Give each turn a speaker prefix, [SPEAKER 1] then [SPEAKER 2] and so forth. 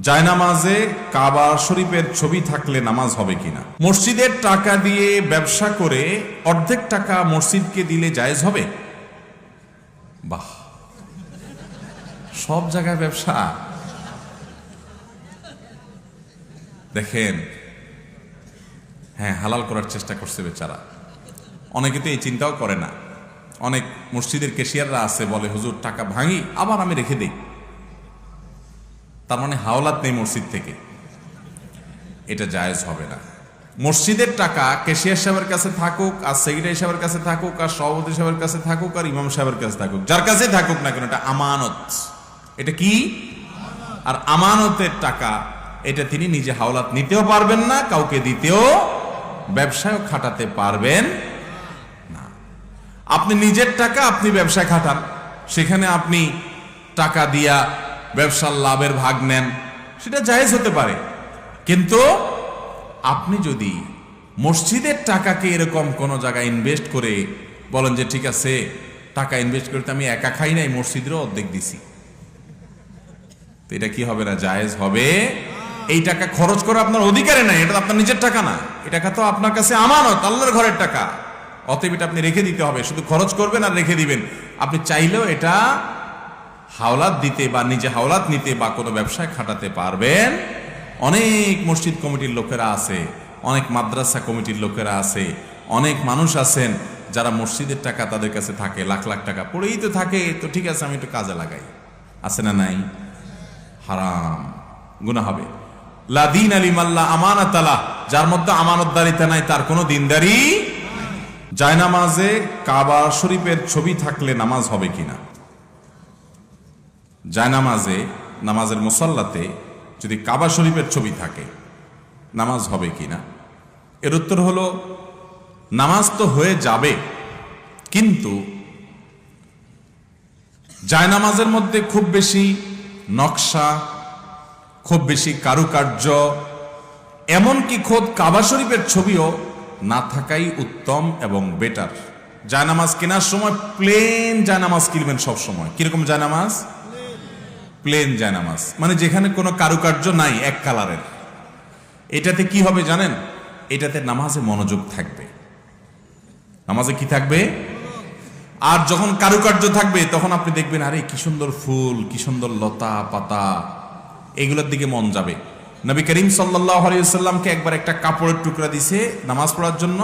[SPEAKER 1] জায়নামাজে কাবা শরীফের ছবি থাকলে নামাজ হবে কিনা? মসজিদের টাকা দিয়ে ব্যবসা করে অর্ধেক টাকা মসজিদকে দিলে জায়েজ হবে? বাহ, সব জায়গায় ব্যবসা। দেখেন, হ্যাঁ, হালাল করার চেষ্টা করছে বেচারা। অনেকে তো এই চিন্তাও করে না। অনেক মসজিদের ক্যাশিয়াররা আছে, বলে হুজুর টাকা ভাঙি আবার আমি রেখে দেই, তার মানে হাওলাত নেই মসজিদ থেকে। এটা জায়েজ হবে না। মসজিদের টাকা ক্যাশিয়ার সাহেবের কাছে থাকুক, আর সেক্রেটারি সাহেবের কাছে থাকুক, আর সভাপতি সাহেবের কাছে থাকুক, আর ইমাম সাহেবের কাছে থাকুক, যার কাছে থাকুক না কেন, এটা আমানত। এটা কি? আর আমানতের টাকা, এটা তিনি নিজে হাওলাত নিতেও পারবেন না, কাউকে দিতেও, ব্যবসায় খাটাতে পারবেন না। আপনি নিজের টাকা আপনি ব্যবসায় খাটান, সেখানে আপনি টাকা দিয়া ব্যবসার লাভের ভাগ নেন, সেটা জায়েজ হতে পারে। কিন্তু আপনি যদি মসজিদের টাকাকে এরকম কোন জায়গায় ইনভেস্ট করে বলেন যে ঠিক আছে, টাকা ইনভেস্ট করতে আমি একা খাই নাই, মসজিদেরও অর্ধেক দিছি, তো এটা কি হবে না? জায়েজ হবে। এই টাকা খরচ করা আপনার অধিকারে নাই, এটা আপনার নিজের টাকা না, এই টাকা তো আপনার কাছে আমানত, আল্লাহর ঘরের টাকা। অতএব এটা আপনি রেখে দিতে হবে, শুধু খরচ করবেন আর রেখে দিবেন। আপনি চাইলেও এটা হাওলাত দিতে বা নিজে হাওলাত নিতে বা কোনো ব্যবসায় খাটাতে পারবেন। অনেক মসজিদ কমিটির লোকেরা আছে, অনেক মাদ্রাসা কমিটির লোকেরা আছে, অনেক মানুষ আছেন যারা মসজিদের টাকা তাদের কাছে থাকে, লাখ লাখ টাকা পড়েই তো থাকে, তো ঠিক আছে আমি একটু কাজে লাগাই, আছে না নাই? হারাম, গুনাহ হবে। লা দীন লিমাল্লা আমানাত লাহ, যার মধ্যে আমানতদারিতা নাই তার কোনো দিনদারি। জায়নামাজে কাবা শরীফের ছবি থাকলে নামাজ হবে কিনা? জায়নামাজে, নামাজের মুসাল্লাতে যদি কাবা শরীফের ছবি থাকে নামাজ হবে কিনা? এর উত্তর হলো নামাজ তো হয়ে যাবে, কিন্তু জায়নামাজের মধ্যে খুব বেশি নকশা, খুব বেশি কারুকার্য, এমনকি খোদ কাবা শরীফের ছবিও না থাকাই উত্তম এবং বেটার। জায়নামাজ কেনার সময় প্লেন জায়নামাজ কিনবেন সব সময়। কিরকম জায়নামাজ? প্লেন জায়নামাজ, মানে যেখানে কোনো কারুকার্য নাই, এক কালারের। এটাতে কি হবে জানেন? এটাতে নামাজে মনোযোগ থাকবে। নামাজে কি থাকবে? আর যখন কারুকার্য থাকবে তখন আপনি দেখবেন আরে কি সুন্দর ফুল, কি সুন্দর লতা পাতা, এগুলোর দিকে মন যাবে। নবী করিম সাল্লাল্লাহু আলাইহি ওয়াসাল্লামকে একবার একটা কাপড়ের টুকরা দিছে নামাজ পড়ার জন্য।